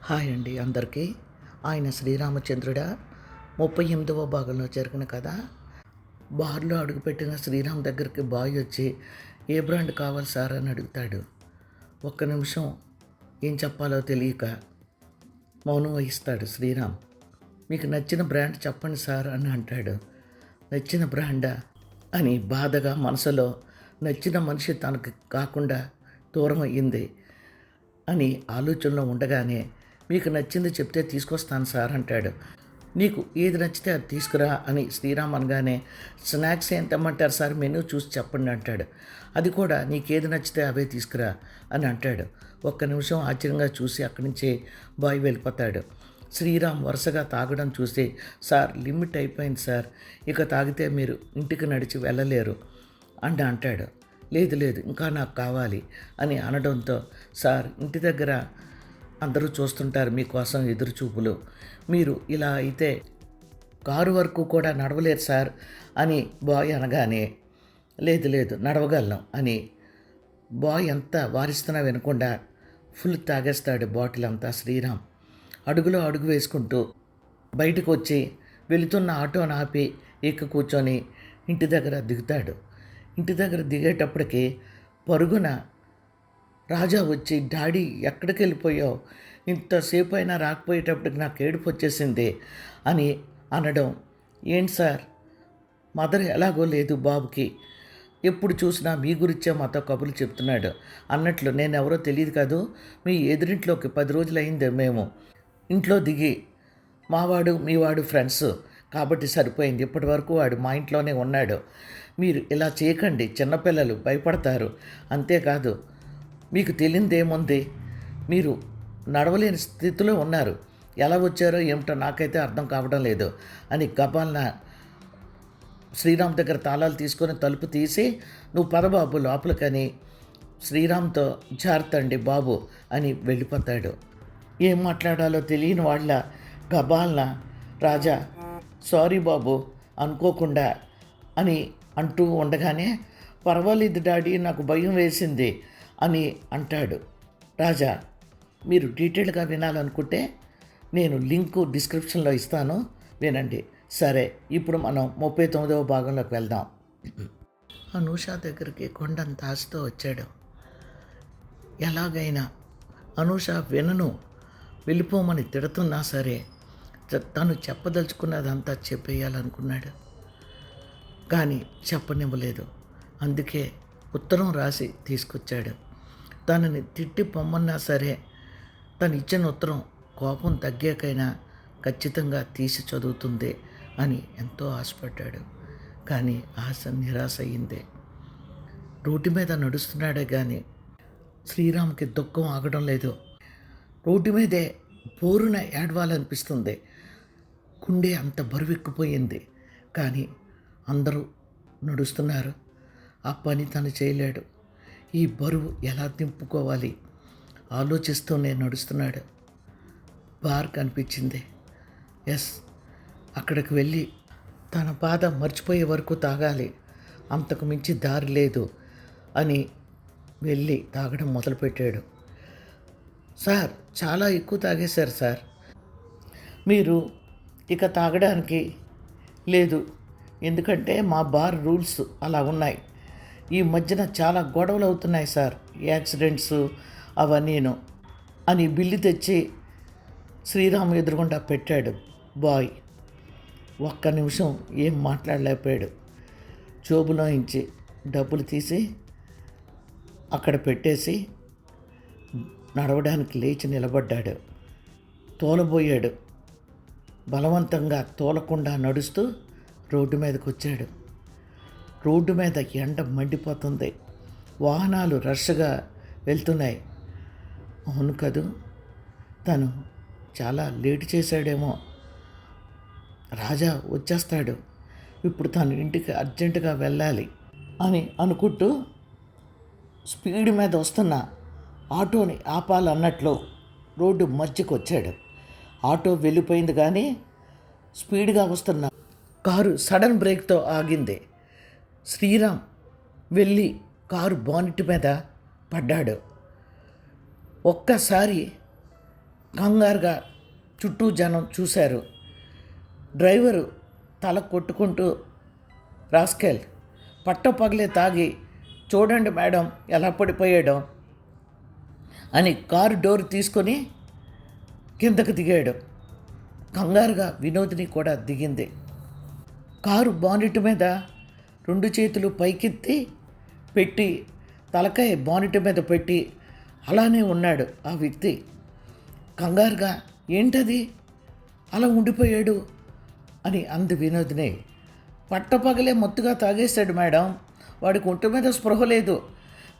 Hi అండి అందరికీ. ఆయన శ్రీరామచంద్రుడా 38వ భాగంలో జరిగిన కథ. బార్లో అడుగుపెట్టిన శ్రీరామ్ దగ్గరికి బాయ్ వచ్చి ఏ బ్రాండ్ కావాలి సార్ అని అడుగుతాడు. ఒక్క నిమిషం ఏం చెప్పాలో తెలియక మౌనం వహిస్తాడు శ్రీరామ్. మీకు నచ్చిన బ్రాండ్ చెప్పండి సార్ అని అంటాడు. నచ్చిన బ్రాండా అని బాధగా మనసులో నచ్చిన మనిషి తనకు కాకుండా దూరం అయ్యింది అని ఆలోచనలో ఉండగానే మీకు నచ్చింది చెప్తే తీసుకొస్తాను సార్ అంటాడు. నీకు ఏది నచ్చితే అది తీసుకురా అని శ్రీరామ్ అనగానే స్నాక్స్ ఏం తెమ్మంటారు సార్, మెనూ చూసి చెప్పండి అంటాడు. అది కూడా నీకేది నచ్చితే అవే తీసుకురా అని అంటాడు. ఒక్క నిమిషం ఆశ్చర్యంగా చూసి అక్కడి నుంచి బాయ్ వెళ్ళిపోతాడు. శ్రీరామ్ వరుసగా తాగడం చూసి సార్ లిమిట్ అయిపోయింది సార్, ఇక తాగితే మీరు ఇంటికి నడిచి వెళ్ళలేరు అని అంటాడు. లేదు లేదు ఇంకా నాకు కావాలి అని అనడంతో సార్ ఇంటి దగ్గర అందరూ చూస్తుంటారు మీకోసం ఎదురుచూపులు, మీరు ఇలా అయితే కారు వరకు కూడా నడవలేరు సార్ అని బాయ్ అనగానే లేదు లేదు నడవగలను అని బాయ్ అంతా వారిస్తున్నా వినకుండా ఫుల్ తాగేస్తాడు బాటిల్ అంతా శ్రీరామ్. అడుగులో అడుగు వేసుకుంటూ బయటకు వచ్చి వెళుతున్న ఆటోని ఆపి ఎక్కి కూర్చొని ఇంటి దగ్గర దిగుతాడు. ఇంటి దగ్గర దిగేటప్పటికి పరుగున రాజా వచ్చి డాడీ ఎక్కడికి వెళ్ళిపోయావు, ఇంతసేపు అయినా రాకపోయేటప్పటికి నాకు ఏడుపు వచ్చేసింది అని అనడం. ఏంటి సార్ మదర్ ఎలాగో లేదు బాబుకి, ఎప్పుడు చూసినా మీ గురించే మాతో కబుర్లు చెప్తున్నాడు అన్నట్లు నేను ఎవరో తెలియదు కాదు, మీ ఎదురింట్లోకి 10 రోజులు అయిందే మేము ఇంట్లో దిగి, మావాడు మీవాడు ఫ్రెండ్స్ కాబట్టి సరిపోయింది, ఇప్పటి వరకు వాడు మా ఇంట్లోనే ఉన్నాడు, మీరు ఇలా చేయకండి చిన్నపిల్లలు భయపడతారు, అంతేకాదు మీకు తెలియదేముంది, మీరు నడవలేని స్థితిలో ఉన్నారు, ఎలా వచ్చారో ఏమిటో నాకైతే అర్థం కావడం లేదు అని గబాల్న శ్రీరామ్ దగ్గర తాళాలు తీసుకొని తలుపు తీసి నువ్వు పదబాబు లోపలికని శ్రీరామ్తో జాగ్రత్తండి బాబు అని వెళ్ళిపోతాడు. ఏం మాట్లాడాలో తెలియని వాళ్ళ గబాల్న రాజా సారీ బాబు అనుకోకుండా అని అంటూ ఉండగానే పర్వాలేదు డాడీ నాకు భయం వేసింది అని అంటాడు. రాజా మీరు డీటెయిల్గా వినాలనుకుంటే నేను లింకు డిస్క్రిప్షన్లో ఇస్తాను, వినండి. సరే ఇప్పుడు మనం 39వ భాగంలోకి వెళ్దాం. అనూష దగ్గరికి కొండంత ఆశతో వచ్చాడు. ఎలాగైనా అనూష వినను వెళ్ళిపోమని తిడుతున్నా సరే తను చెప్పదలుచుకున్నదంతా చెప్పేయాలనుకున్నాడు, కానీ చెప్పనివ్వలేదు. అందుకే ఉత్తరం రాసి తీసుకొచ్చాడు. తనని తిట్టి పొమ్మన్నా సరే తను ఇచ్చిన ఉత్తరం కోపం తగ్గాకైనా ఖచ్చితంగా తీసి చదువుతుంది అని ఎంతో ఆశపడ్డాడు. కానీ ఆశ నిరాశ అయింది. రోడ్డు మీద నడుస్తున్నాడే కానీ శ్రీరామ్కి దుఃఖం ఆగడం లేదు. రోడ్డు మీదే బోరున ఏడవాలనిపిస్తుంది. గుండె అంత బరువెక్కిపోయింది. కానీ అందరూ నడుస్తున్నారు, ఆ పని తను చేయలేడు. ఈ బరువు ఎలా దింపుకోవాలి ఆలోచిస్తూనే నడుస్తున్నాడు. బార్ కనిపించింది. ఎస్, అక్కడికి వెళ్ళి తన బాధ మర్చిపోయే వరకు తాగాలి, అంతకు మించి దారి లేదు అని వెళ్ళి తాగడం మొదలుపెట్టాడు. సార్ చాలా ఎక్కువ తాగేశారు సార్, మీరు ఇక తాగడానికి లేదు, ఎందుకంటే మా బార్ రూల్స్ అలా ఉన్నాయి. ఈ మధ్యన చాలా గొడవలు అవుతున్నాయి సార్, యాక్సిడెంట్స్ అవన్నీను అని బిల్లు తెచ్చి శ్రీరామ్ ఎదురుగుండా పెట్టాడు బాయ్. ఒక్క నిమిషం ఏం మాట్లాడలేకపోయాడు. జోబులో నుంచి డబ్బులు తీసి అక్కడ పెట్టేసి నడవడానికి లేచి నిలబడ్డాడు. తోలబోయాడు. బలవంతంగా తోలకుండా నడుస్తూ రోడ్డు మీదకి వచ్చాడు. రోడ్డు మీద ఎండ మండిపోతుంది. వాహనాలు రష్గా వెళ్తున్నాయి. అవును కదూ, తను చాలా లేట్ చేశాడేమో, రాజా వచ్చేస్తాడు, ఇప్పుడు తను ఇంటికి అర్జెంటుగా వెళ్ళాలి అని అనుకుంటూ స్పీడ్ మీద వస్తున్న ఆటోని ఆపాలన్నట్లు రోడ్డు మధ్యకు వచ్చాడు. ఆటో వెళ్ళిపోయింది కానీ స్పీడ్గా వస్తున్న కారు సడన్ బ్రేక్తో ఆగింది. శ్రీరామ్ వెళ్ళి కారు బానెట్ మీద పడ్డాడు. ఒక్కసారి కంగారుగా చుట్టూ జనం చూశారు. డ్రైవరు తల కొట్టుకుంటూ, రాస్కెల్, పట్టపగలే తాగి చూడండి మేడం ఎలా పడిపోయాడో అని కారు డోర్ తీసుకొని కిందకు దిగాడు. కంగారుగా వినోదిని కూడా దిగింది. కారు బానెట్ మీద 2 చేతులు పైకెత్తి పెట్టి, తలకాయ బానెట్ మీద పెట్టి అలానే ఉన్నాడు ఆ వ్యక్తి. కంగారుగా ఏంటది అలా ఉండిపోయాడు అని అంది వినోదిని. పట్టపగలే మత్తుగా తాగేశాడు మేడం, వాడికి ఒంటి మీద స్పృహ లేదు.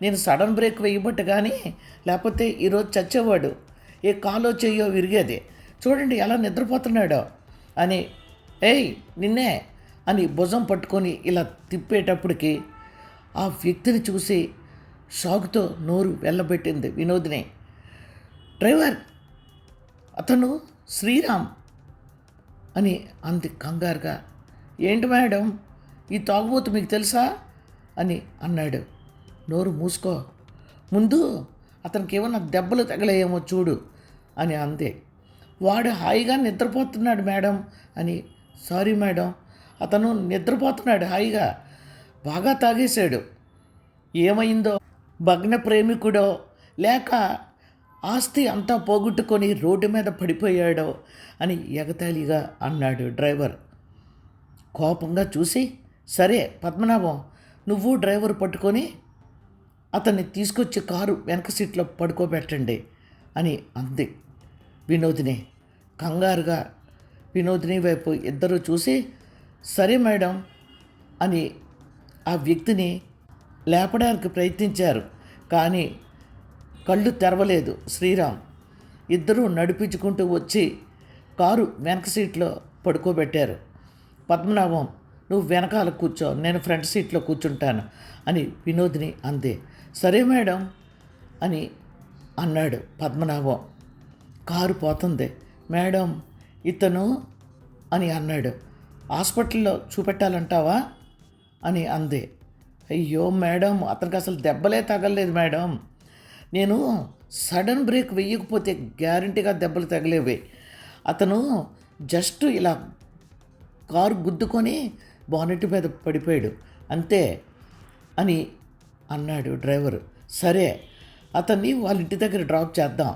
నేను సడన్ బ్రేక్ వేయబట్టు కానీ లేకపోతే ఈరోజు చచ్చేవాడు, ఏ కాలో చెయ్యో విరిగేది. చూడండి ఎలా నిద్రపోతున్నాడో అని, ఏయ్ నిన్నే అని భుజం పట్టుకొని ఇలా తిప్పేటప్పటికి ఆ వ్యక్తిని చూసి షాక్తో నోరు వెళ్ళబెట్టింది వినోదిని. డ్రైవర్, అతను శ్రీరామ్ అని అంది కంగారుగా. ఏంటి మేడం, ఈ తాగుబోతు మీకు తెలుసా అని అన్నాడు. నోరు మూసుకో, ముందు అతనికి ఏమన్నా దెబ్బలు తగలేయేమో చూడు అని అంది. వాడు హాయిగా నిద్రపోతున్నాడు మేడం అని. సారీ మేడం, అతను నిద్రపోతున్నాడు హాయిగా, బాగా తాగేశాడు. ఏమైందో, భగ్న ప్రేమికుడో లేక ఆస్తి అంతా పోగొట్టుకొని రోడ్డు మీద పడిపోయాడో అని ఎగతాళిగా అన్నాడు డ్రైవర్. కోపంగా చూసి, సరే పద్మనాభం, నువ్వు డ్రైవర్ పట్టుకొని అతన్ని తీసుకొచ్చి కారు వెనక సీట్లో పడుకోబెట్టండి అని అంది వినోదిని. కంగారుగా వినోదిని వైపు ఇద్దరు చూసి, సరే మేడం అని ఆ వ్యక్తిని లేపడానికి ప్రయత్నించారు. కానీ కళ్ళు తెరవలేదు శ్రీరామ్. ఇద్దరూ నడిపించుకుంటూ వచ్చి కారు వెనక సీట్లో పడుకోబెట్టారు. పద్మనాభం, నువ్వు వెనకాల కూర్చో, నేను ఫ్రంట్ సీట్లో కూర్చుంటాను అని వినోదిని అంది. సరే మేడం అని అన్నాడు పద్మనాభం. కారు పోతుంది. మేడం, ఇతను అని అన్నాడు. హాస్పిటల్లో చూపెట్టాలంటావా అని అంది. అయ్యో మేడం, అతనికి అసలు దెబ్బలే తగలలేదు మేడం, నేను సడన్ బ్రేక్ వేయకపోతే గ్యారంటీగా దెబ్బలు తగిలేవి. అతను జస్ట్ ఇలా కారు గుద్దుకొని బానెట్ మీద పడిపోయాడు అంతే అని అన్నాడు డ్రైవరు. సరే, అతన్ని వాళ్ళ ఇంటి దగ్గర డ్రాప్ చేద్దాం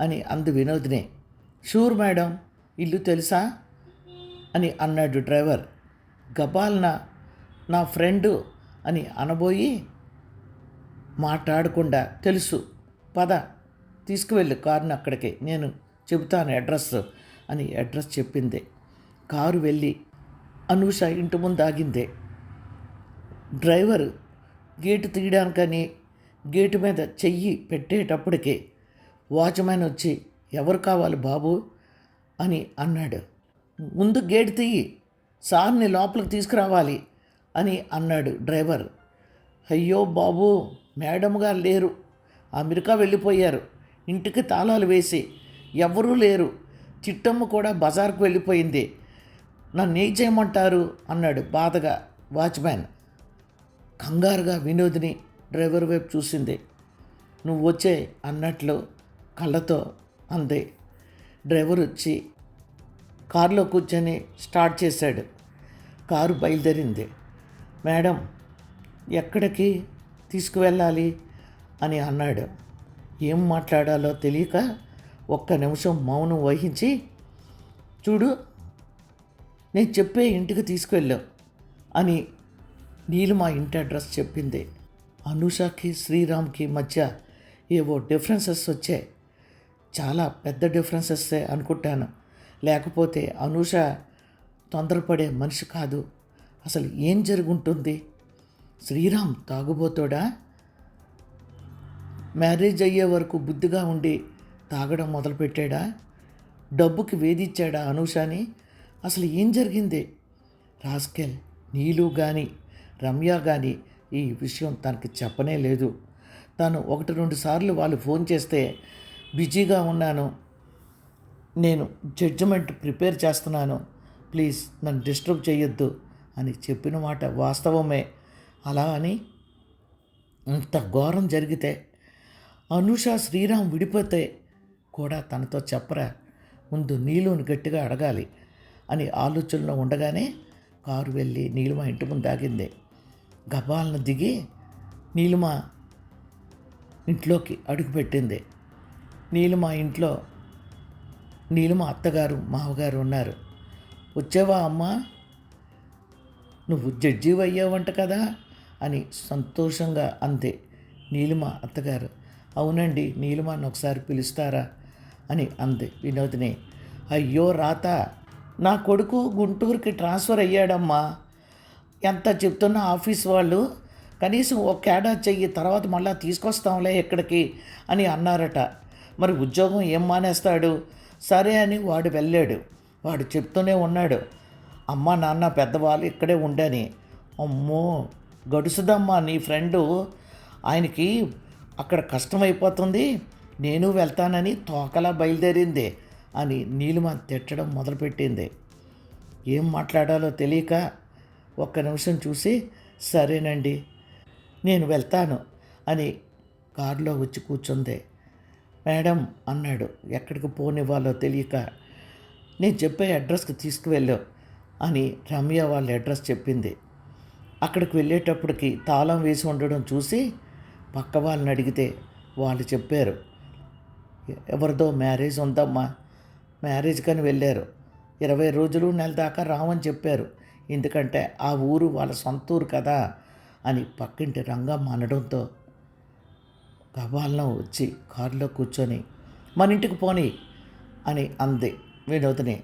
అని అంది వినోదిని. షూర్ మేడం, ఇల్లు తెలుసా అని అన్నాడు డ్రైవర్. గబాల్న నా ఫ్రెండు అని అనబోయి మాట్లాడకుండా, తెలుసు, పద తీసుకువెళ్ళు కారుని అక్కడికి, నేను చెబుతాను అడ్రస్ అని అడ్రస్ చెప్పింది. కారు వెళ్ళి అనూష ఇంటి ముందు ఆగింది. డ్రైవర్ గేటు తీయడానికని గేటు మీద చెయ్యి పెట్టేటప్పటికి వాచ్మ్యాన్ వచ్చి, ఎవరు కావాలి బాబు అని అన్నాడు. ముందు గేటు తీయి, సార్ని లోపలికి తీసుకురావాలి అని అన్నాడు డ్రైవర్. అయ్యో బాబు, మేడం గారు లేరు, అమెరికా వెళ్ళిపోయారు, ఇంటికి తాళాలు వేసి ఎవరూ లేరు, చిట్టమ్మ కూడా బజార్కు వెళ్ళిపోయింది, నన్ను ఏం చేయమంటారు అన్నాడు బాధగా వాచ్మ్యాన్. కంగారుగా వినోదిని డ్రైవర్ వైపు చూసింది. నువ్వు వచ్చే అన్నట్లు కళ్ళతో అంది. డ్రైవర్ వచ్చి కారులో కూర్చొని స్టార్ట్ చేశాడు. కారు బయలుదేరింది. మేడం, ఎక్కడికి తీసుకువెళ్ళాలి అని అన్నాడు. ఏం మాట్లాడాలో తెలియక ఒక్క నిమిషం మౌనం వహించి, చూడు, నేను చెప్పే ఇంటికి తీసుకువెళ్ళావు అని నీలిమ ఇంటి అడ్రస్ చెప్పింది. అనూషకి శ్రీరామ్కి మధ్య ఏవో డిఫరెన్సెస్ వచ్చాయి. చాలా పెద్ద డిఫరెన్సెస్సే అనుకుంటాను, లేకపోతే అనూష తొందరపడే మనిషి కాదు. అసలు ఏం జరుగుంటుంది? శ్రీరామ్ తాగుబోతోడా? మ్యారేజ్ అయ్యే వరకు బుద్ధిగా ఉండి తాగడం మొదలుపెట్టాడా? డబ్బుకి వేధించాడా అనూషని? అసలు ఏం జరిగింది? రాస్కెల్, నీలు కానీ రమ్య కానీ ఈ విషయం తనకి చెప్పనే లేదు. తను 1-2 సార్లు వాళ్ళు ఫోన్ చేస్తే బిజీగా ఉన్నాను, నేను జడ్జిమెంట్ ప్రిపేర్ చేస్తున్నాను, ప్లీజ్ నన్ను డిస్టర్బ్ చేయొద్దు అని చెప్పిన మాట వాస్తవమే. అలా అని ఇంత ఘోరం జరిగితే, అనూష శ్రీరామ్ విడిపోతే కూడా తనతో చెప్పరా, ముందు నీలుని గట్టిగా అడగాలి అని ఆలోచనలో ఉండగానే కారు వెళ్ళి నీలిమ ఇంటి ముందు ఆగింది. గబాలను దిగి నీలిమ ఇంట్లోకి అడుగుపెట్టింది. ఇంట్లో నీలిమ అత్తగారు మామగారు ఉన్నారు. వచ్చావా అమ్మా, నువ్వు జడ్జి అయ్యావంట కదా అని సంతోషంగా అంతే నీలిమ అత్తగారు. అవునండి, నీలిమని ఒకసారి పిలుస్తారా అని అంది వినోదిని. అయ్యో రాత, నా కొడుకు గుంటూరుకి ట్రాన్స్ఫర్ అయ్యాడమ్మా. ఎంత చెప్తున్నా ఆఫీస్ వాళ్ళు కనీసం ఒక ఏడా చెయ్యి, తర్వాత మళ్ళీ తీసుకొస్తాంలే ఇక్కడికి అని అన్నారట. మరి ఉద్యోగం ఏం మానేస్తాడు? సరే అని వాడు వెళ్ళాడు. వాడు చెప్తూనే ఉన్నాడు, అమ్మ నాన్న పెద్దవాళ్ళు ఇక్కడే ఉండని. అమ్మో గడుసుదమ్మా నీ ఫ్రెండు, ఆయనకి అక్కడ కష్టమైపోతుంది, నేను వెళ్తానని తోకలా బయలుదేరింది అని నీలిమ తిట్టడం మొదలుపెట్టింది. ఏం మాట్లాడాలో తెలియక ఒక్క నిమిషం చూసి సరేనండి నేను వెళ్తాను అని కారులో వచ్చి కూర్చుంది. మేడం అన్నాడు ఎక్కడికి పోనివ్వాలో తెలియక. నేను చెప్పే అడ్రస్కి తీసుకువెళ్ళు అని రమ్య వాళ్ళ అడ్రస్ చెప్పింది. అక్కడికి వెళ్ళేటప్పటికి తాళం వేసి ఉండడం చూసి పక్క వాళ్ళని అడిగితే వాళ్ళు చెప్పారు, ఎవరిదో మ్యారేజ్ ఉందమ్మా, మ్యారేజ్ కని వెళ్ళారు, 20 రోజులు నెల దాకా రామని చెప్పారు, ఎందుకంటే ఆ ఊరు వాళ్ళ సొంత ఊరు కదా అని పక్కింటి రంగమ్మ అనడంతో గబాలను వచ్చి కారులో కూర్చొని మన ఇంటికి పోని అని అంది వినోదిని.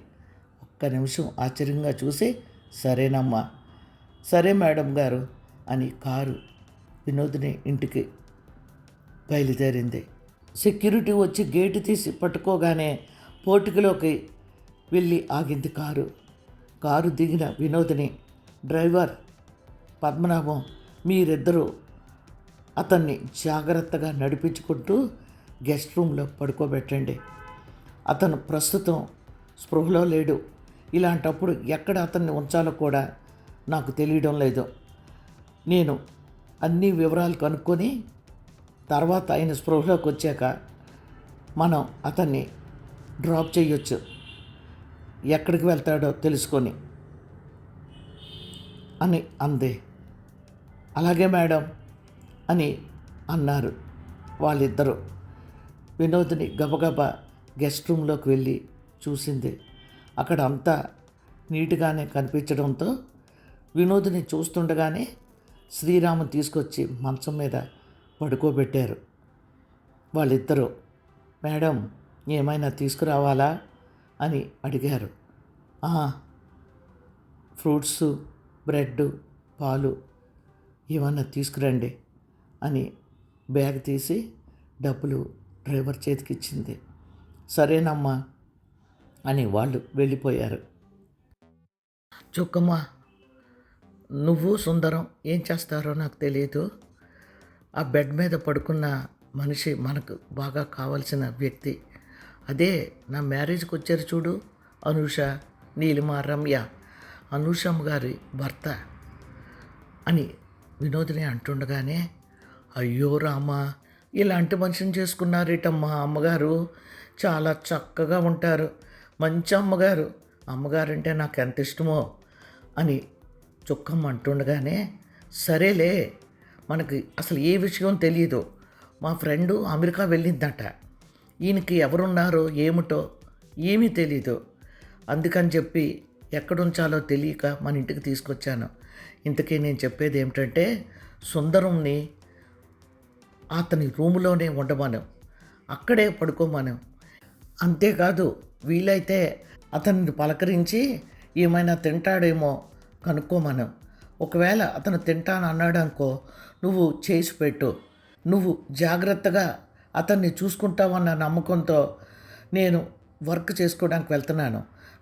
ఒక్క నిమిషం ఆశ్చర్యంగా చూసి సరేనమ్మా, సరే మేడం గారు అని కారు వినోదిని ఇంటికి బయలుదేరింది. సెక్యూరిటీ వచ్చి గేటు తీసి పట్టుకోగానే పోర్టికలోకి వెళ్ళి ఆగింది కారు. కారు దిగిన వినోదిని, డ్రైవర్ పద్మనాభం, మీరిద్దరూ అతన్ని జాగ్రత్తగా నడిపించుకుంటూ గెస్ట్ రూమ్లో పడుకోబెట్టండి. అతను ప్రస్తుతం స్పృహలో లేడు. ఇలాంటప్పుడు ఎక్కడ అతన్ని ఉంచాలో కూడా నాకు తెలియడం లేదు. నేను అన్ని వివరాలు కనుక్కొని తర్వాత ఆయన స్పృహలోకి వచ్చాక మనం అతన్ని డ్రాప్ చేయొచ్చు, ఎక్కడికి వెళ్తాడో తెలుసుకొని అని అంది. అలాగే మేడం అని అన్నారు వాళ్ళిద్దరూ. వినోద్ని గబగబా గెస్ట్ రూమ్లోకి వెళ్ళి చూసింది. అక్కడ అంతా నీట్గానే కనిపించడంతో వినోద్ని చూస్తుండగానే శ్రీరాముని తీసుకొచ్చి మంచం మీద పడుకోబెట్టారు. వాళ్ళిద్దరూ మేడం ఏమైనా తీసుకురావాలా అని అడిగారు. ఫ్రూట్స్, బ్రెడ్, పాలు ఏమన్నా తీసుకురండి అని బ్యాగ్ తీసి డబ్బులు డ్రైవర్ చేతికిచ్చింది. సరేనమ్మా అని వాళ్ళు వెళ్ళిపోయారు. చుక్కమ్మ, నువ్వు సుందరం ఏం చేస్తారో నాకు తెలియదు. ఆ బెడ్ మీద పడుకున్న మనిషి మనకు బాగా కావలసిన వ్యక్తి. అదే నా మ్యారేజ్కి వచ్చారు చూడు, అనూష, నీలిమ, రమ్య, అనూషమ్మ గారి భర్త అని వినోదిని అంటుండగానే, అయ్యో రామా, ఇలాంటి మనిషిని చేసుకున్నారేటమ్మా అమ్మగారు, చాలా చక్కగా ఉంటారు, మంచి అమ్మగారు, అమ్మగారంటే నాకు ఎంత ఇష్టమో అని చుక్కమ్మ అంటుండగానే, సరేలే మనకి అసలు ఏ విషయం తెలియదు, మా ఫ్రెండు అమెరికా వెళ్ళిందట, ఈయనకి ఎవరున్నారో ఏమిటో ఏమీ తెలీదు, అందుకని చెప్పి ఎక్కడుంచాలో తెలియక మన ఇంటికి తీసుకొచ్చాను. ఇంతకీ నేను చెప్పేది ఏమిటంటే, సుందరంని అతని రూములోనే ఉండమను, అక్కడే పడుకోమను. అంతేకాదు వీలైతే అతన్ని పలకరించి ఏమైనా తింటాడేమో కనుక్కోమను. ఒకవేళ అతను తింటాను అన్నాడు అనుకో, నువ్వు చేసి పెట్టు. నువ్వు జాగ్రత్తగా అతన్ని చూసుకుంటావన్న నమ్మకంతో నేను వర్క్ చేసుకోవడానికి వెళ్తున్నాను.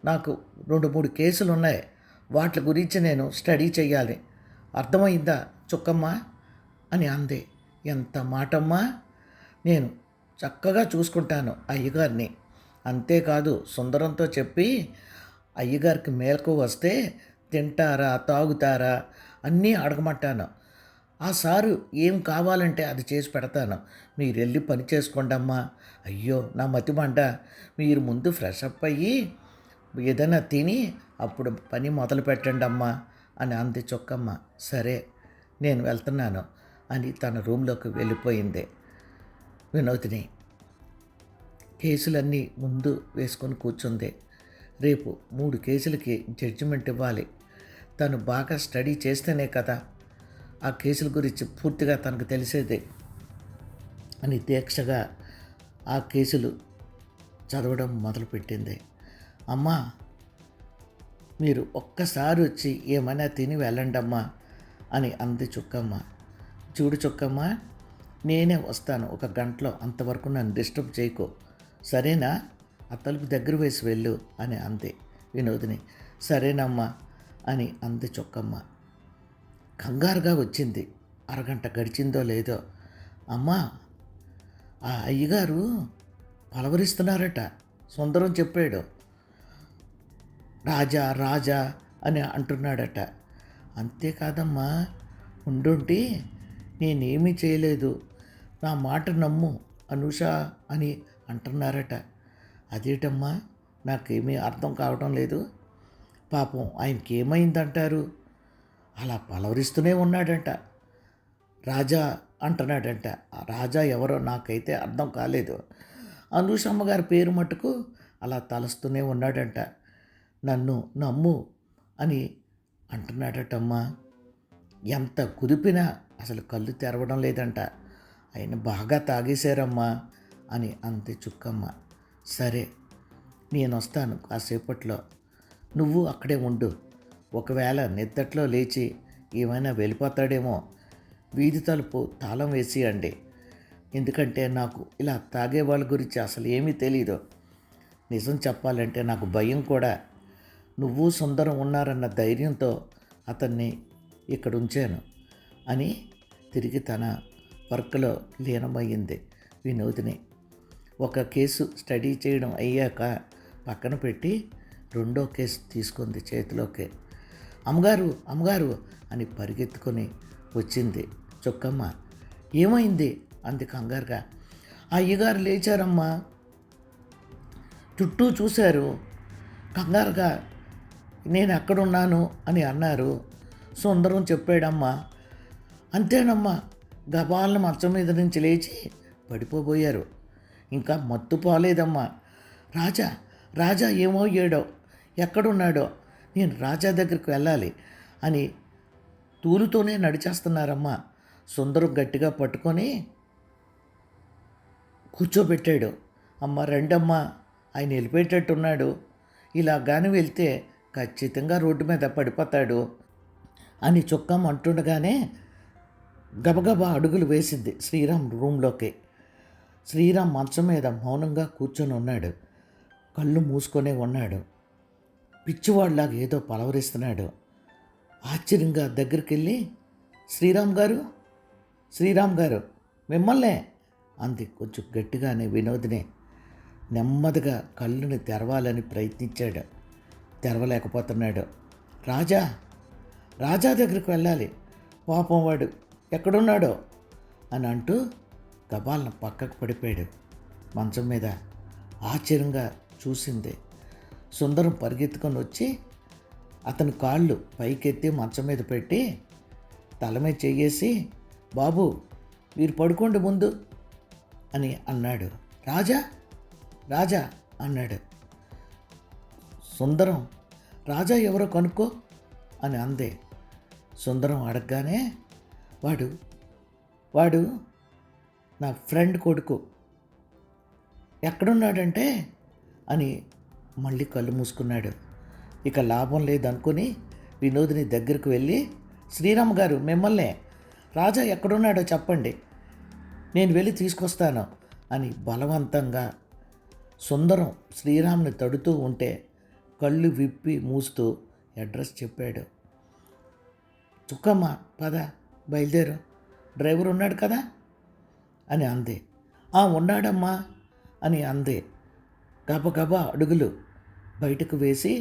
నాకు 2-3 కేసులు ఉన్నాయి, వాటి గురించి నేను స్టడీ చేయాలి. అర్థమైందా చుక్కమ్మ అని అంది. ఎంత మాటమ్మా, నేను చక్కగా చూసుకుంటాను అయ్యగారిని. అంతేకాదు సుందరంతో చెప్పి అయ్యగారికి మేలకు వస్తే తింటారా తాగుతారా అన్నీ అడగమంటాను. ఆ సారు ఏం కావాలంటే అది చేసి పెడతాను. మీరు వెళ్ళి పని చేసుకోండి అమ్మా. అయ్యో నా మతిమంట, మీరు ముందు ఫ్రెష్ అప్ అయ్యి ఏదైనా తిని అప్పుడు పని మొదలు పెట్టండి అమ్మా అని అంది చుక్కమ్మ. సరే నేను వెళ్తున్నాను అని తన రూమ్లోకి వెళ్ళిపోయింది వినోదిని. కేసులన్నీ ముందు వేసుకొని కూర్చుంది. రేపు 3 కేసులకి జడ్జిమెంట్ ఇవ్వాలి. తను బాగా స్టడీ చేస్తేనే కదా ఆ కేసుల గురించి పూర్తిగా తనకు తెలిసేది అని దీక్షగా ఆ కేసులు చదవడం మొదలుపెట్టింది. అమ్మా, మీరు ఒక్కసారి వచ్చి ఏమైనా తిని వెళ్ళండి అమ్మా అని అంది చుక్కమ్మ. చూడు చుక్కమ్మ, నేనే వస్తాను 1 గంటలో, అంతవరకు నన్ను డిస్టర్బ్ చేయకు, సరేనా? ఆ తలుపు దగ్గర వేసి వెళ్ళు అని అంది వినోదిని. సరేనమ్మా అని అంది చుక్కమ్మ. కంగారుగా వచ్చింది. అరగంట గడిచిందో లేదో. అమ్మా, ఆ అయ్యగారు పలవరిస్తున్నారట, సుందరం చెప్పాడు. రాజా రాజా అని అంటున్నాడట. అంతేకాదమ్మా, ఉండుంటి నేనేమీ చేయలేదు, నా మాట నమ్ము అనూష అని అంటున్నారట. అదేటమ్మా, నాకేమీ అర్థం కావడం లేదు. పాపం ఆయనకి ఏమైందంటారు? అలా పలవరిస్తూనే ఉన్నాడంట. రాజా అంటున్నాడంట. ఆ రాజా ఎవరో నాకైతే అర్థం కాలేదు. అనూషమ్మ గారి పేరు మట్టుకు అలా తలస్తూనే ఉన్నాడంట. నన్ను నమ్ము అని అంటున్నాడటమ్మా. ఎంత కుదిపినా అసలు కళ్ళు తెరవడం లేదంట. ఆయన బాగా తాగేశారమ్మా అని అంది చుక్కమ్మ. సరే, నేను వస్తాను కాసేపట్లో, నువ్వు అక్కడే ఉండు. ఒకవేళ నిద్దట్లో లేచి ఏమైనా వెళ్ళిపోతాడేమో, వీధి తలుపు తాళం వేసియండి. ఎందుకంటే నాకు ఇలా తాగే వాళ్ళ గురించి అసలు ఏమీ తెలీదు. నిజం చెప్పాలంటే నాకు భయం కూడా. నువ్వు సుందరం ఉన్నారన్న ధైర్యంతో అతన్ని ఇక్కడ ఉంచాను అని తిరిగి తన వర్క్లో లీనమయ్యింది వినోదిని. 1 కేసు స్టడీ చేయడం అయ్యాక పక్కన పెట్టి 2వ కేసు తీసుకుంది చేతిలోకి. అమ్మగారు అమ్మగారు అని పరిగెత్తుకొని వచ్చింది చుక్కమ్మ. ఏమైంది అంది కంగారుగా. ఆ అయ్యగారు లేచారమ్మా, చుట్టూ చూశారు, కంగారుగా నేను ఎక్కడున్నాను అని అన్నారు. సుందరం చెప్పాడమ్మా. అంతేనమ్మా, గబాలను మంచం మీద నుంచి లేచి పడిపోబోయారు. ఇంకా మత్తు పోలేదమ్మా. రాజా రాజా ఏమయ్యాడో, ఎక్కడున్నాడో, నేను రాజా దగ్గరికి వెళ్ళాలి అని తూలుతోనే నడిచేస్తున్నారమ్మా. సుందరం గట్టిగా పట్టుకొని కూర్చోబెట్టాడు. అమ్మ రండమ్మా, ఆయన వెళ్ళిపోయేటట్టున్నాడు, ఇలా కానీ వెళ్తే ఖచ్చితంగా రోడ్డు మీద పడిపోతాడు అని చుక్కమ్మ అంటుండగానే గబగబా అడుగులు వేసింది శ్రీరామ్ రూమ్లోకి. శ్రీరామ్ మంచం మీద మౌనంగా కూర్చొని ఉన్నాడు. కళ్ళు మూసుకొనే ఉన్నాడు. పిచ్చివాడిలాగా ఏదో పలవరిస్తున్నాడు. ఆశ్చర్యంగా దగ్గరికి వెళ్ళి, శ్రీరామ్ గారు, శ్రీరామ్ గారు, మిమ్మల్నే అంది కొంచెం గట్టిగానే వినోదిని. నెమ్మదిగా కళ్ళుని తెరవాలని ప్రయత్నించాడు. తెరవలేకపోతున్నాడు. రాజా రాజా దగ్గరికి వెళ్ళాలి, పాపం వాడు ఎక్కడున్నాడో అని అంటూ గబాలను పక్కకు పడిపోయాడు మంచం మీద. ఆశ్చర్యంగా చూసింది. సుందరం పరిగెత్తుకొని వచ్చి అతని కాళ్ళు పైకెత్తి మంచం మీద పెట్టి తల మీద చెయ్యేసి, బాబు మీరు పడుకోండి ముందు అని అన్నాడు. రాజా రాజా అన్నాడు. సుందరం రాజా ఎవరో కనుక్కో అని అందే. సుందరం అడగగానే వాడు నా ఫ్రెండ్ కొడుకు, ఎక్కడున్నాడంటే అని మళ్ళీ కళ్ళు మూసుకున్నాడు. ఇక లాభం లేదనుకుని వినోదిని దగ్గరికి వెళ్ళి, శ్రీరామ్ గారు మిమ్మల్నే, రాజా ఎక్కడున్నాడో చెప్పండి, నేను వెళ్ళి తీసుకొస్తాను అని బలవంతంగా సుందరం శ్రీరామ్ని తడుతూ ఉంటే కళ్ళు విప్పి మూస్తూ అడ్రస్ చెప్పాడు. చుక్కమ్మ పద బయలుదేరు, డ్రైవర్ ఉన్నాడు కదా అని అంది. ఉన్నాడమ్మా అని అంది. గబగబా అడుగులు బయటకు వేసి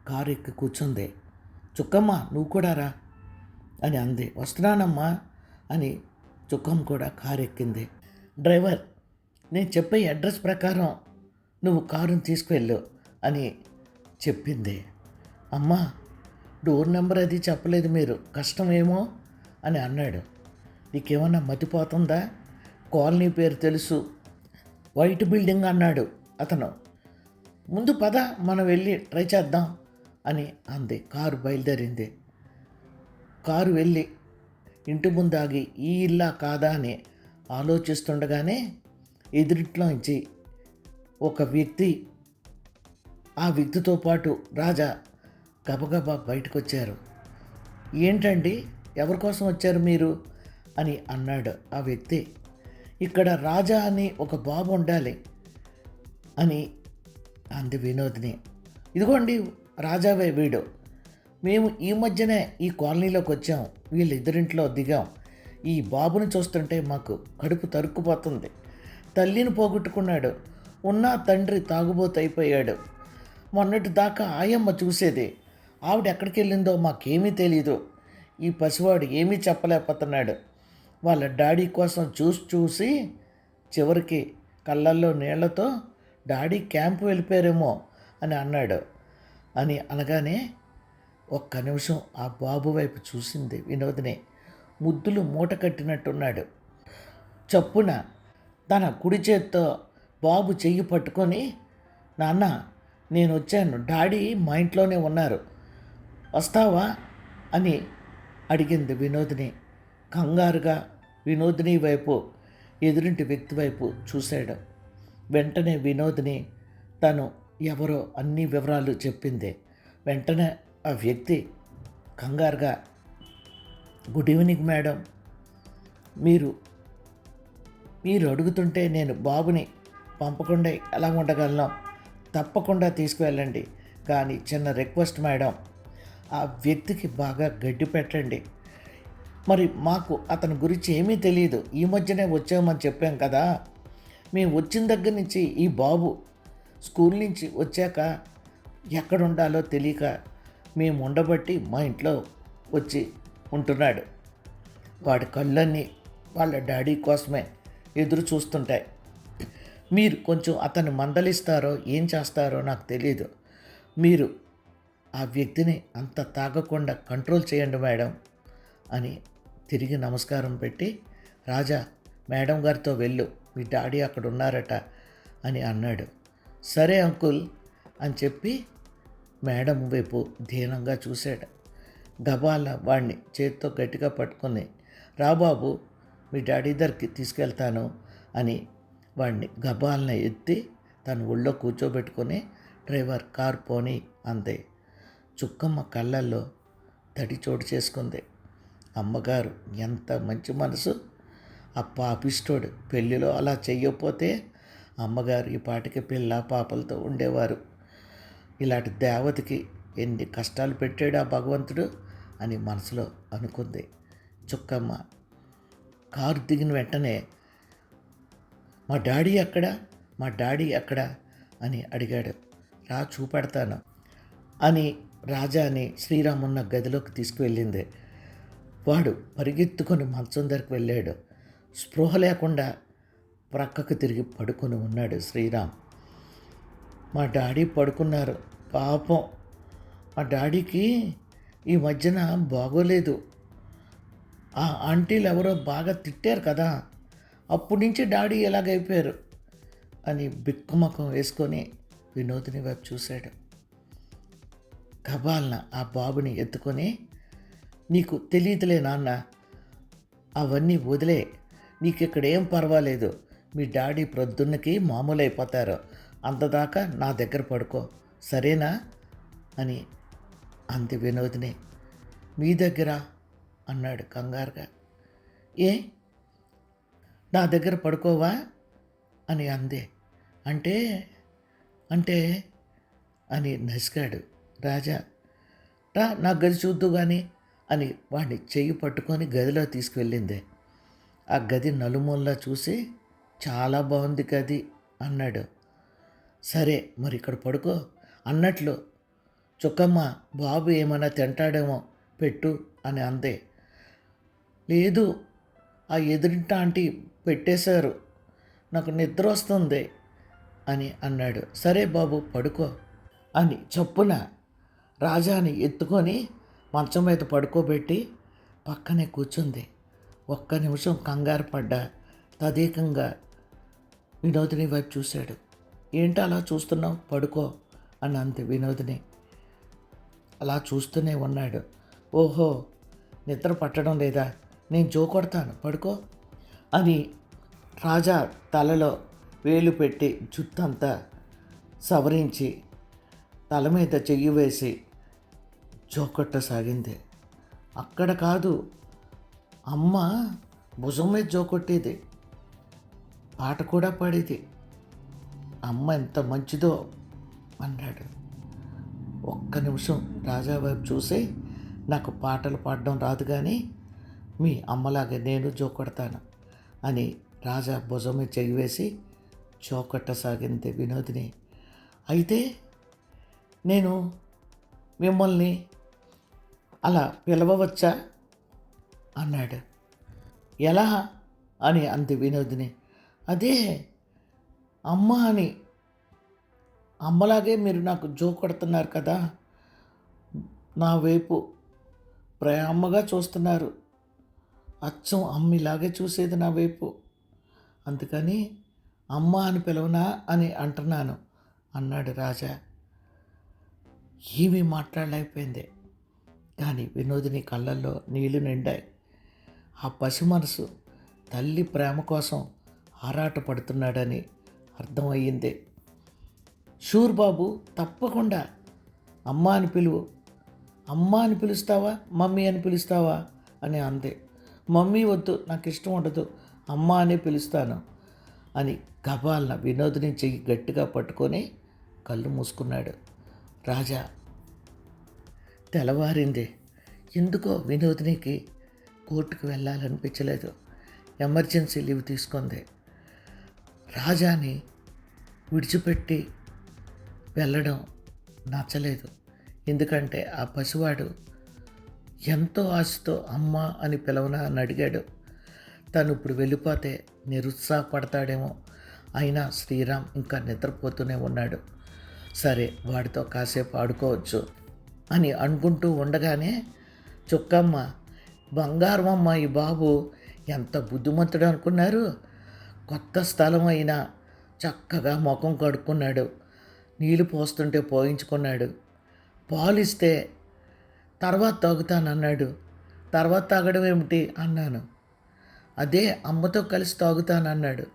కారు ఎక్కి కూర్చుంది. చుక్కమ్మ నువ్వు కూడా రా అని అంది. వస్తున్నానమ్మా అని చుక్కమ్మ కూడా కారు ఎక్కింది. డ్రైవర్, నేను చెప్పే అడ్రస్ ప్రకారం నువ్వు కారుని తీసుకువెళ్ళు అని చెప్పింది. అమ్మా, డోర్ నెంబర్ అది చెప్పలేదు మీరు, కష్టమేమో అని అన్నాడు. నీకేమన్నా మతిపోతుందా? కాలనీ పేరు తెలుసు, వైట్ బిల్డింగ్ అన్నాడు అతను. ముందు పద, మనం వెళ్ళి ట్రై చేద్దాం అని అంది. కారు బయలుదేరింది. కారు వెళ్ళి ఇంటి ముందాగి ఈ ఇల్లా కాదా అని ఆలోచిస్తుండగానే ఎదురింట్లోంచి ఒక వ్యక్తి, ఆ వ్యక్తితో పాటు రాజా గబగబా బయటకు వచ్చారు. ఏంటండి, ఎవరి కోసం వచ్చారు మీరు అని అన్నాడు ఆ వ్యక్తి. ఇక్కడ రాజా అని ఒక బాబు ఉండాలి అని అంది వినోద్ని. ఇదిగోండి రాజావే వీడు, మేము ఈ మధ్యనే ఈ కాలనీలోకి వచ్చాం, వీళ్ళిద్దరింట్లో దిగాం. ఈ బాబుని చూస్తుంటే మాకు కడుపు తరుక్కుపోతుంది. తల్లిని పోగొట్టుకున్నాడు, ఉన్న తండ్రి తాగుబోతైపోయాడు. మొన్నటి దాకా ఆయమ్మ చూసేది, ఆవిడ ఎక్కడికి వెళ్ళిందో మాకేమీ తెలీదు. ఈ పసివాడు ఏమీ చెప్పలేకపోతున్నాడు. వాళ్ళ డాడీ కోసం చూసి చివరికి కళ్ళల్లో నీళ్లతో డాడీ క్యాంపు వెళ్ళిపోయారేమో అని అన్నాడు అని అనగానే ఒక్క నిమిషం ఆ బాబు వైపు చూసింది వినోదిని. ముద్దులు మూట కట్టినట్టున్నాడు. చప్పున తన కుడి చేత్తో బాబు చెయ్యి పట్టుకొని, నాన్న నేను వచ్చాను, డాడీ మా ఇంట్లోనే ఉన్నారు, వస్తావా అని అడిగింది వినోదిని. కంగారుగా వినోదిని వైపు, ఎదురింటి వ్యక్తి వైపు చూశాడు. వెంటనే వినోదిని తను ఎవరో అన్ని వివరాలు చెప్పింది. వెంటనే ఆ వ్యక్తి కంగారుగా, గుడ్ ఈవినింగ్ మేడం, మీరు అడుగుతుంటే నేను బాబుని పంపకుండా ఎలా ఉండగలను? తప్పకుండా తీసుకువెళ్ళండి, కానీ చిన్న రిక్వెస్ట్ మేడం, ఆ వ్యక్తికి బాగా గడ్డి పెట్టండి. మరి మాకు అతని గురించి ఏమీ తెలియదు, ఈ మధ్యనే వచ్చామని చెప్పాం కదా. మేము వచ్చిన దగ్గర నుంచి ఈ బాబు స్కూల్ నుంచి వచ్చాక ఎక్కడ ఉండాలో తెలియక మేము ఉండబట్టి మా ఇంట్లో వచ్చి ఉంటున్నాడు. వాడి కళ్ళన్నీ వాళ్ళ డాడీ కోసమే ఎదురు చూస్తుంటాయి. మీరు కొంచెం అతన్ని మందలిస్తారో ఏం చేస్తారో నాకు తెలియదు. మీరు ఆ వ్యక్తిని అంత తాగకుండా కంట్రోల్ చేయండి మేడం అని తిరిగి నమస్కారం పెట్టి, రాజా మేడం గారితో వెళ్ళు, మీ డాడీ అక్కడ ఉన్నారట అని అన్నాడు. సరే అంకుల్ అని చెప్పి మేడం వైపు దీనంగా చూశాడు. గబాల వాడిని చేత్తో గట్టిగా పట్టుకుని, రాబాబు మీ డాడీ దగ్గరికి తీసుకెళ్తాను అని వాడిని గబాలన ఎత్తి తను ఒళ్ళో కూర్చోబెట్టుకొని డ్రైవర్ కార్ పోని అందే. చుక్కమ్మ కళ్ళల్లో తడి చోటు చేసుకుంది. అమ్మగారు ఎంత మంచి మనసు, ఆ పాపిష్టోడు పెళ్ళిలో అలా చెయ్యకపోతే అమ్మగారు ఈ పాటికి పిల్ల పాపలతో ఉండేవారు. ఇలాంటి దేవతకి ఎన్ని కష్టాలు పెట్టాడు ఆ భగవంతుడు అని మనసులో అనుకుంది చుక్కమ్మ. కారు దిగిన వెంటనే, మా డాడీ ఎక్కడ అని అడిగాడు. రా చూపెడతాను అని రాజాని శ్రీరామున్న గదిలోకి తీసుకువెళ్ళింది. వాడు పరిగెత్తుకొని మంచం దగ్గరికి వెళ్ళాడు. స్పృహ లేకుండా ప్రక్కకు తిరిగి పడుకొని ఉన్నాడు శ్రీరామ్. మా డాడీ పడుకున్నారు, పాపం మా డాడీకి ఈ మధ్యన బాగోలేదు, ఆ ఆంటీలు ఎవరో బాగా తిట్టారు కదా, అప్పటి నుంచి డాడీ ఎలాగైపోయారు అని బిక్కుమకం వేసుకొని వినోదిని వైపు చూశాడు. కబాల్న ఆ బాబుని ఎత్తుకొని, నీకు తెలియదులే నాన్న, అవన్నీ వదిలే, నీకు ఇక్కడేం పర్వాలేదు, మీ డాడీ ప్రొద్దున్నకి మామూలు అయిపోతారు, అంతదాకా నా దగ్గర పడుకో సరేనా అని అంది వినోదిని. మీ దగ్గర అన్నాడు కంగారుగా. ఏ నా దగ్గర పడుకోవా అని అందే. అంటే అంటే అని నసికాడు రాజా. రా నా గది చూద్దు కానీ అని వాడిని చెయ్యి పట్టుకొని గదిలో తీసుకువెళ్ళింది. ఆ గది నలుమూలలా చూసి, చాలా బాగుంది గది అన్నాడు. సరే మరి ఇక్కడ పడుకో అన్నట్లు చుక్కమ్మ బాబు ఏమైనా తింటాడేమో పెట్టు అని అందే. లేదు ఆ ఎదురింటి ఆంటీ పెట్టేశారు, నాకు నిద్ర వస్తుంది అని అన్నాడు. సరే బాబు పడుకో అని చప్పున రాజాని ఎత్తుకొని మంచం మీద పడుకోబెట్టి పక్కనే కూర్చుంది. ఒక్క నిమిషం కంగారు పడ్డా తదేకంగా వినోదిని వైపు చూశాడు. ఏంటి అలా చూస్తున్నావు, పడుకో అని అంది వినోదిని. అలా చూస్తూనే ఉన్నాడు. ఓహో, నిద్ర పట్టడం లేదా, నేను జో కొడతాను పడుకో అని రాజా తలలో వేలు పెట్టి జుత్తంతా సవరించి తల మీద చెయ్యి వేసి జోకొట్టసాగింది. అక్కడ కాదు, అమ్మ భుజం మీద జోకొట్టేది, పాట కూడా పాడేది. అమ్మ ఎంత మంచిదో అన్నాడు. ఒక్క నిమిషం రాజా వైపు చూసి, నాకు పాటలు పాడడం రాదు కానీ మీ అమ్మలాగే నేను జోకొడతాను అని రాజా భుజం మీద చెయ్యి వేసి జోకొట్టసాగింది వినోదిని. అయితే నేను మిమ్మల్ని అలా పిలవవచ్చా అన్నాడు. ఎలా అని అంది వినోదిని. అదే అమ్మ అని, అమ్మలాగే మీరు నాకు జో కొడుతున్నారు కదా, నా వైపు ప్రేమగా చూస్తున్నారు, అచ్చం అమ్మిలాగే చూసేది నా వైపు, అందుకని అమ్మ అని పిలవనా అని అంటున్నాను అన్నాడు రాజా. ఏమీ మాట్లాడలేకపోయింది, కానీ వినోదిని కళ్ళల్లో నీళ్లు నిండాయి. ఆ పసి మనసు తల్లి ప్రేమ కోసం ఆరాటపడుతున్నాడని అర్థమయ్యింది. షూర్ బాబు, తప్పకుండా అమ్మ అని పిలువు. అమ్మ అని పిలుస్తావా, మమ్మీ అని పిలుస్తావా అని అంది. మమ్మీ వద్దు, నాకు ఇష్టం ఉండదు, అమ్మ అనే పిలుస్తాను అని గబాల్న వినోదిని చెయ్యి గట్టిగా పట్టుకొని కళ్ళు మూసుకున్నాడు రాజా. తెల్లవారింది. ఎందుకో వినోదినికి కోర్టుకు వెళ్ళాలనిపించలేదు. ఎమర్జెన్సీ లీవ్ తీసుకుంది. రాజాని విడిచిపెట్టి వెళ్ళడం నచ్చలేదు. ఎందుకంటే ఆ పసివాడు ఎంతో ఆశతో అమ్మ అని పిలవనా అని అడిగాడు. తను ఇప్పుడు వెళ్ళిపోతే నిరుత్సాహపడతాడేమో. అయినా శ్రీరామ్ ఇంకా నిద్రపోతూనే ఉన్నాడు. సరే, వాడితో కాసేపు ఆడుకోవచ్చు అని అనుకుంటూ ఉండగానే చుక్కమ్మ, బంగారం అమ్మ ఈ బాబు, ఎంత బుద్ధిమంతుడు అనుకున్నారు. కొత్త స్థలం అయినా చక్కగా ముఖం కడుక్కున్నాడు, నీళ్ళు పోస్తుంటే పోయించుకున్నాడు, పాలిస్తే తర్వాత తాగుతానన్నాడు. తర్వాత తాగడం ఏమిటి అన్నాను. అదే అమ్మతో కలిసి తాగుతానన్నాడు.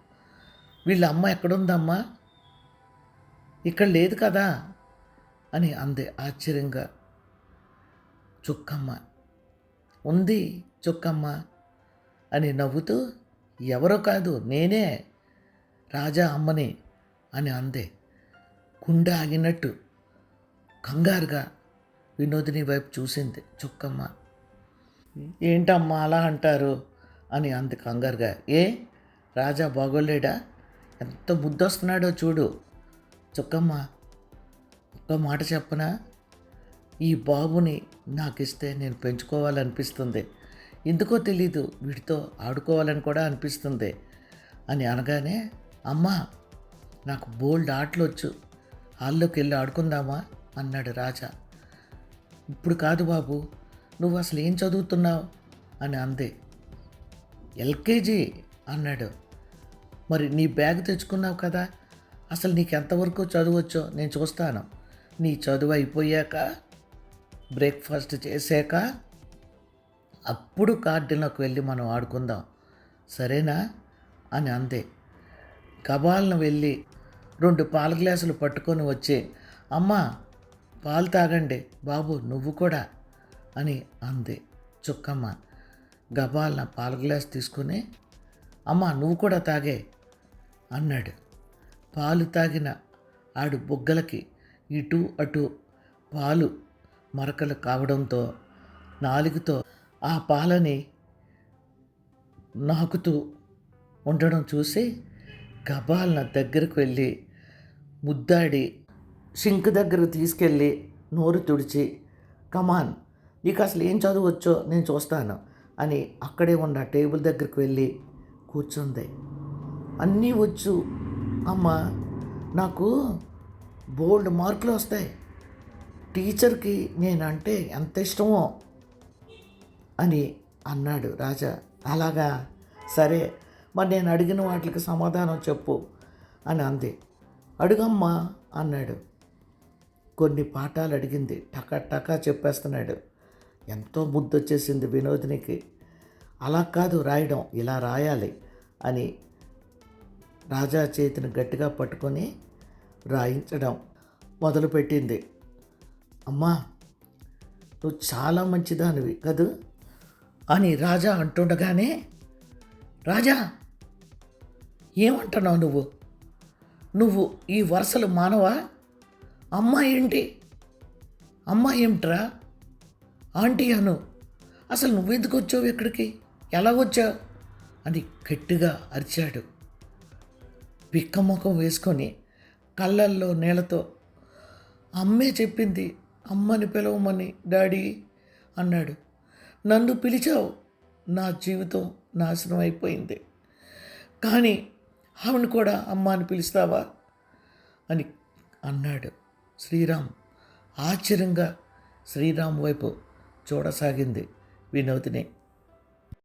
వీళ్ళ అమ్మ ఎక్కడుందమ్మా, ఇక్కడ లేదు కదా అని అంది ఆశ్చర్యంగా చుక్కమ్మ. ఉంది చుక్కమ్మ అని నవ్వుతూ, ఎవరో కాదు నేనే, రాజా అమ్మని అని అంది. గుండె ఆగినట్టు కంగారుగా వినోదిని వైపు చూసింది చుక్కమ్మ. ఏంటమ్మా అలా అంటారు అని అంది కంగారుగా. ఏ, రాజా బాగోలేడా, ఎంత ముద్దొస్తున్నాడో చూడు. చుక్కమ్మ, ఒక్క మాట చెప్పనా, ఈ బాబుని నాకు ఇస్తే నేను పెంచుకోవాలనిపిస్తుంది, ఎందుకో తెలీదు వీడితో ఆడుకోవాలని కూడా అనిపిస్తుంది అని అనగానే, అమ్మా నాకు బోల్డ్ ఆటలు వచ్చు, హాల్లోకి వెళ్ళి ఆడుకుందామా అన్నాడు రాజా. ఇప్పుడు కాదు బాబు, నువ్వు అసలు ఏం చదువుతున్నావు అని అంది. ఎల్కేజీ అన్నాడు. మరి నీ బ్యాగ్ తెచ్చుకున్నావు కదా, అసలు నీకు ఎంతవరకు చదవచ్చో నేను చూస్తాను. నీ చదువు అయిపోయాక, బ్రేక్ఫాస్ట్ చేశాక అప్పుడు గార్డెన్లోకి వెళ్ళి మనం ఆడుకుందాం, సరేనా అని అంది. గబాలను వెళ్ళి 2 పాల గ్లాసులు పట్టుకొని వచ్చి, అమ్మ పాలు తాగండి బాబు నువ్వు కూడా అని అంది చుక్కమ్మ. గబాలన పాల గ్లాస్ తీసుకుని, అమ్మ నువ్వు కూడా తాగే అన్నాడు. పాలు తాగిన ఆడు బుగ్గలకి ఇటు అటు పాలు మరకలు కావడంతో నాలుగుతో ఆ పాలని నాకుతూ ఉండడం చూసి గబాలన దగ్గరకు వెళ్ళి ముద్దాడి సింక్ దగ్గరకు తీసుకెళ్ళి నోరు తుడిచి, కమాన్ నీకు అసలు ఏం చదవచ్చో నేను చూస్తాను అని అక్కడే ఉన్న టేబుల్ దగ్గరికి వెళ్ళి కూర్చుంది. అన్నీ వచ్చు అమ్మ, నాకు బోల్డ్ మార్కులు వస్తాయి, టీచర్కి నేనంటే ఎంత ఇష్టమో అని అన్నాడు రాజా. అలాగా, సరే మరి నేను అడిగిన వాటికి సమాధానం చెప్పు అని అంది. అడుగమ్మా అన్నాడు. కొన్ని పాఠాలు అడిగింది, టకా చెప్పేస్తున్నాడు. ఎంతో ముద్దొచ్చేసింది వినోదినికి. అలా కాదు రాయడం, ఇలా రాయాలి అని రాజా చేతిని గట్టిగా పట్టుకొని రాయించడం మొదలుపెట్టింది. అమ్మా, నువ్వు చాలా మంచిదానివి కదూ అని రాజా అంటుండగానే, రాజా ఏమంటున్నావు నువ్వు ఈ వరుసలు మానవా? అమ్మ ఏంటి, అమ్మ ఏమిట్రా, ఆంటీ అను, అసలు నువ్వెందుకు వచ్చావు ఇక్కడికి, ఎలా వచ్చావు అని గట్టిగా అరిచాడు. బిక్కముఖం వేసుకొని కళ్ళల్లో నీళ్ళతో, అమ్మే చెప్పింది అమ్మని పిలవమని డాడీ అన్నాడు. నన్ను పిలిచావు, నా జీవితం నాశనం అయిపోయింది, కానీ ఆమెను కూడా అమ్మ అని పిలుస్తావా అని అన్నాడు. శ్రీరామ్ ఆశ్చర్యంగా శ్రీరామ్ వైపు చూడసాగింది వినోదిని.